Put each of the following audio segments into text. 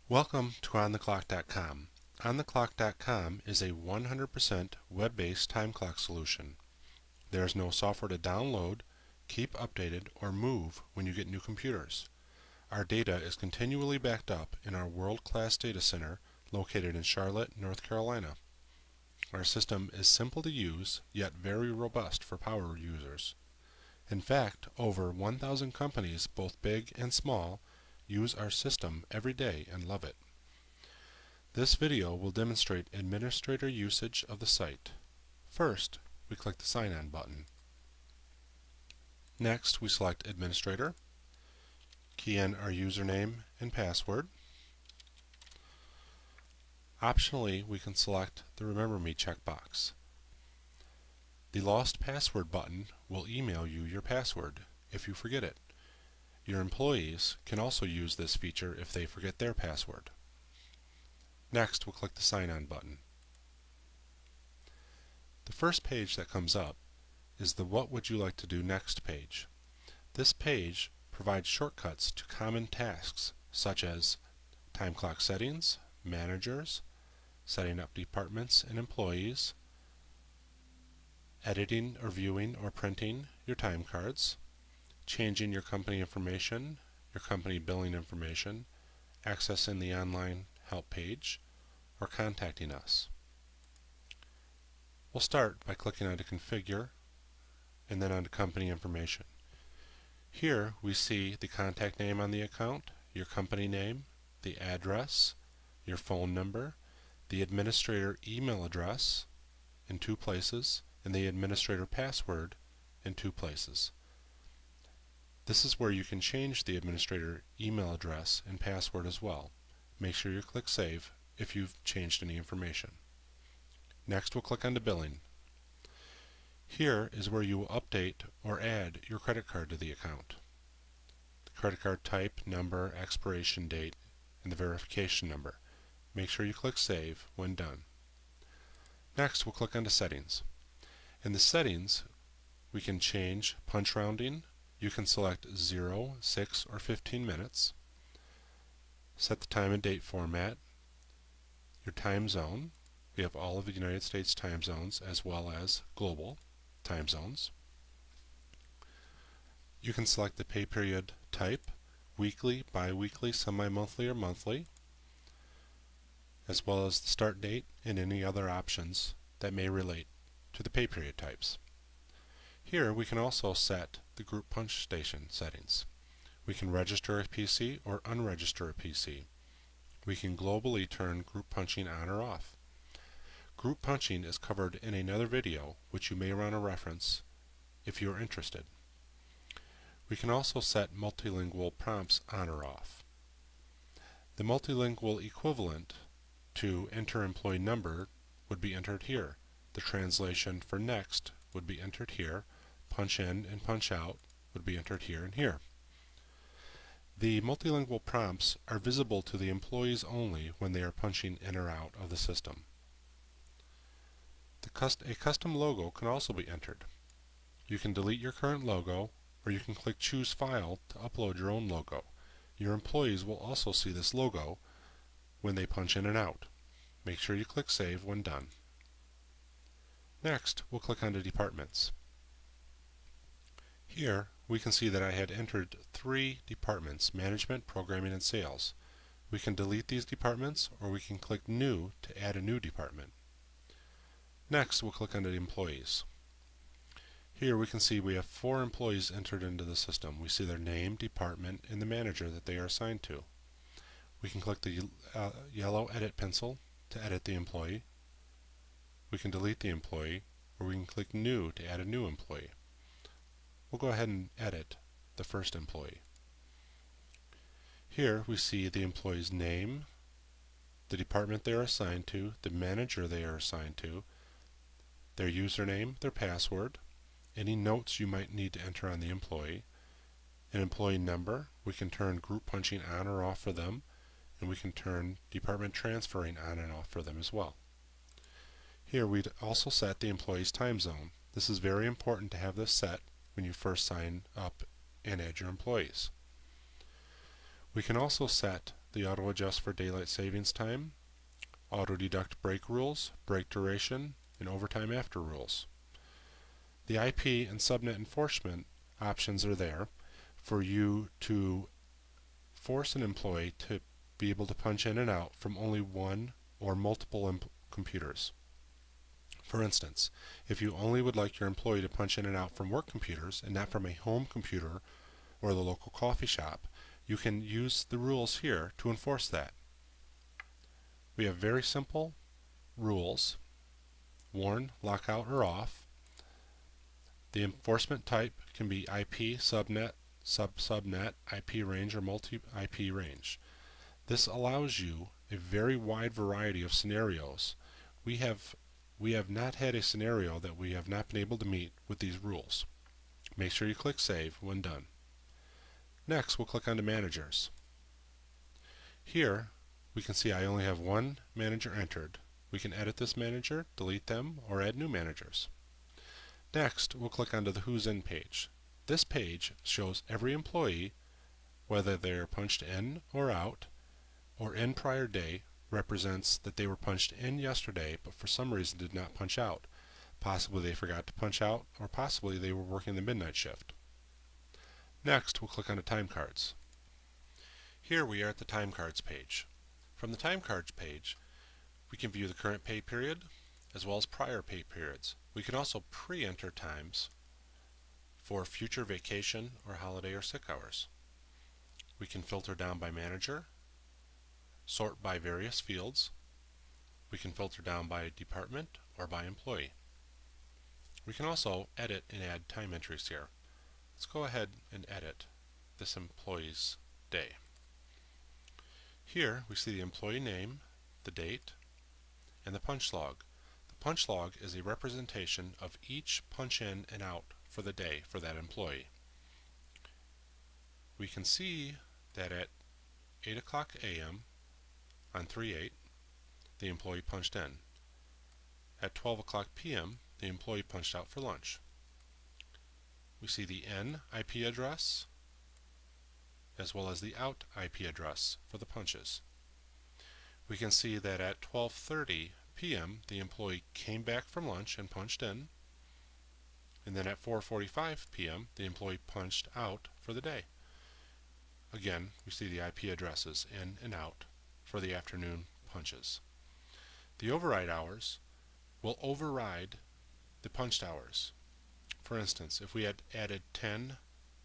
Welcome to OnTheClock.com. OnTheClock.com is a 100% web-based time clock solution. There is no software to download, keep updated, or move when you get new computers. Our data is continually backed up in our world-class data center located in Charlotte, North Carolina. Our system is simple to use, yet very robust for power users. In fact, over 1,000 companies, both big and small, use our system every day and love it. This video will demonstrate administrator usage of the site. First, we click the Sign On button. Next, we select Administrator, key in our username and password. Optionally, we can select the Remember Me checkbox. The Lost Password button will email you your password if you forget it. Your employees can also use this feature if they forget their password. Next, we'll click the Sign On button. The first page that comes up is the What Would You Like to Do Next page. This page provides shortcuts to common tasks such as time clock settings, managers, setting up departments and employees, editing or viewing or printing your time cards, changing your company information, your company billing information, accessing the online help page, or contacting us. We'll start by clicking on Configure and then on Company Information. Here we see the contact name on the account, your company name, the address, your phone number, the administrator email address in 2 places, and the administrator password in 2 places. This is where you can change the administrator email address and password as well. Make sure you click Save if you've changed any information. Next, we'll click on the Billing. Here is where you will update or add your credit card to the account. The credit card type, number, expiration date, and the verification number. Make sure you click Save when done. Next, we'll click on the Settings. In the settings, we can change punch rounding. You can select 0, 6, or 15 minutes. Set the time and date format. Your time zone. We have all of the United States time zones as well as global time zones. You can select the pay period type, weekly, bi-weekly, semi-monthly, or monthly, as well as the start date and any other options that may relate to the pay period types. Here we can also set the group punch station settings. We can register a PC or unregister a PC. We can globally turn group punching on or off. Group punching is covered in another video which you may want to reference if you are interested. We can also set multilingual prompts on or off. The multilingual equivalent to enter employee number would be entered here. The translation for next would be entered here. Punch in and punch out would be entered here and here. The multilingual prompts are visible to the employees only when they are punching in or out of the system. A custom logo can also be entered. You can delete your current logo, or you can click Choose File to upload your own logo. Your employees will also see this logo when they punch in and out. Make sure you click Save when done. Next, we'll click on the departments. Here, we can see that I had entered 3 departments: Management, Programming, and Sales. We can delete these departments, or we can click New to add a new department. Next, we'll click on the employees. Here we can see we have 4 employees entered into the system. We see their name, department, and the manager that they are assigned to. We can click the yellow edit pencil to edit the employee. We can delete the employee, or we can click New to add a new employee. We'll go ahead and edit the first employee. Here we see the employee's name, the department they are assigned to, the manager they are assigned to, their username, their password, any notes you might need to enter on the employee, an employee number. We can turn group punching on or off for them, and we can turn department transferring on and off for them as well. Here we'd also set the employee's time zone. This is very important to have this set when you first sign up and add your employees. We can also set the auto adjust for daylight savings time, auto deduct break rules, break duration, and overtime after rules. The IP and subnet enforcement options are there for you to force an employee to be able to punch in and out from only one or multiple computers. For instance, if you only would like your employee to punch in and out from work computers and not from a home computer or the local coffee shop, you can use the rules here to enforce that. We have very simple rules: warn, lockout, or off. The enforcement type can be IP, subnet, sub-subnet, IP range, or multi-IP range. This allows you a very wide variety of scenarios. We have not had a scenario that we have not been able to meet with these rules. Make sure you click Save when done. Next, we'll click on the managers. Here, we can see I only have one manager entered. We can edit this manager, delete them, or add new managers. Next, we'll click onto the Who's In page. This page shows every employee, whether they are punched in or out, or in prior day represents that they were punched in yesterday but for some reason did not punch out. Possibly they forgot to punch out, or possibly they were working the midnight shift. Next, we'll click on the time cards. Here we are at the time cards page. From the time cards page, we can view the current pay period as well as prior pay periods. We can also pre-enter times for future vacation or holiday or sick hours. We can filter down by manager, sort by various fields. We can filter down by department or by employee. We can also edit and add time entries here. Let's go ahead and edit this employee's day. Here we see the employee name, the date, and the punch log. The punch log is a representation of each punch in and out for the day for that employee. We can see that at 8 o'clock a.m. on 3/8, the employee punched in. At 12 o'clock p.m., the employee punched out for lunch. We see the in IP address as well as the out IP address for the punches. We can see that at 12:30 p.m. the employee came back from lunch and punched in, and then at 4:45 p.m. the employee punched out for the day. Again, we see the IP addresses in and out for the afternoon punches. The override hours will override the punched hours. For instance, if we had added 10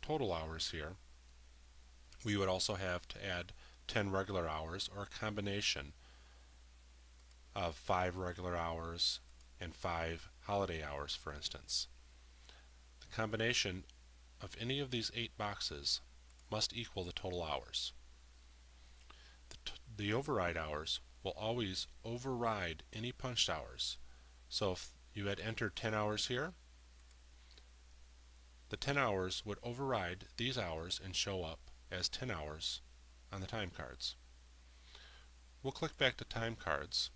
total hours here, we would also have to add 10 regular hours, or a combination of 5 regular hours and 5 holiday hours, for instance. The combination of any of these 8 boxes must equal the total hours. The override hours will always override any punched hours. So if you had entered 10 hours here, the 10 hours would override these hours and show up as 10 hours on the time cards. We'll click back to time cards,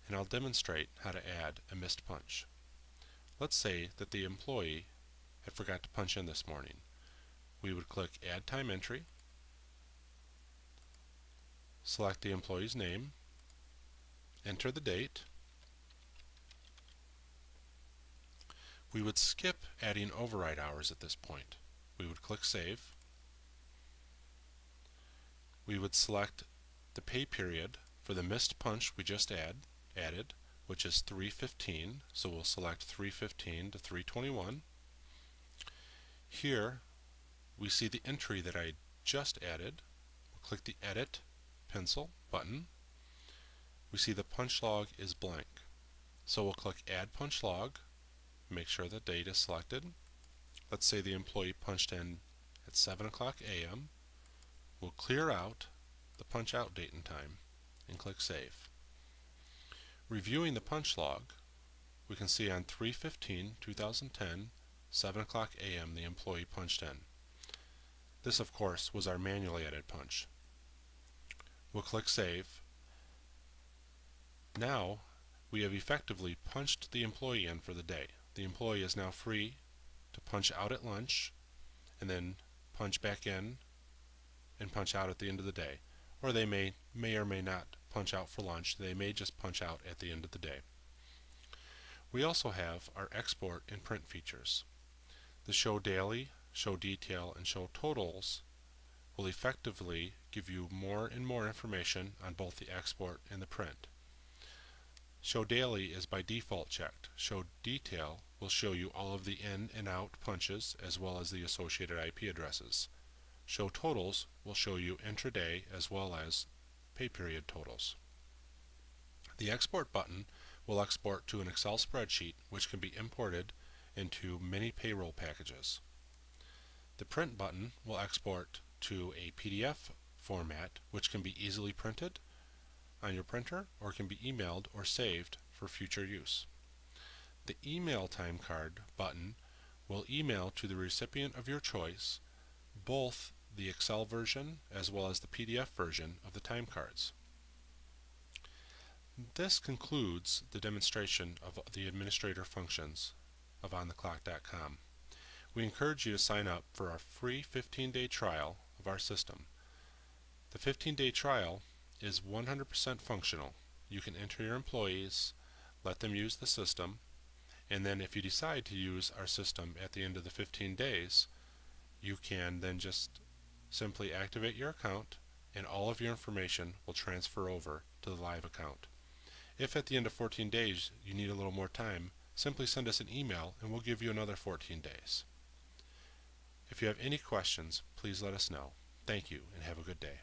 and I'll demonstrate how to add a missed punch. Let's say that the employee had forgot to punch in this morning. We would click Add Time Entry, select the employee's name, enter the date. We would skip adding override hours at this point. We would click Save. We would select the pay period for the missed punch we just added, which is 3:15, so we'll select 3:15 to 3:21. Here we see the entry that I just added. We'll click the Edit pencil button. We see the punch log is blank, so we'll click Add Punch Log, make sure the date is selected. Let's say the employee punched in at 7 o'clock a.m. We'll clear out the punch out date and time and click Save. Reviewing the punch log, we can see on 3/15/2010, 7 o'clock a.m. the employee punched in. This, of course, was our manually added punch. We'll click Save. Now we have effectively punched the employee in for the day. The employee is now free to punch out at lunch and then punch back in and punch out at the end of the day, or they may or may not punch out for lunch. They may just punch out at the end of the day. We also have our export and print features. The Show Daily, Show Detail, and Show Totals will effectively give you more and more information on both the export and the print. Show Daily is by default checked. Show Detail will show you all of the in and out punches as well as the associated IP addresses. Show Totals will show you intraday as well as pay period totals. The Export button will export to an Excel spreadsheet which can be imported into many payroll packages. The Print button will export to a PDF format which can be easily printed on your printer or can be emailed or saved for future use. The Email Time Card button will email to the recipient of your choice both the Excel version as well as the PDF version of the time cards. This concludes the demonstration of the administrator functions of OnTheClock.com. We encourage you to sign up for our free 15-day trial of our system. The 15-day trial is 100% functional. You can enter your employees, let them use the system, and then if you decide to use our system at the end of the 15 days, you can then just simply activate your account and all of your information will transfer over to the live account. If at the end of 14 days you need a little more time, simply send us an email and we'll give you another 14 days. If you have any questions, please let us know. Thank you and have a good day.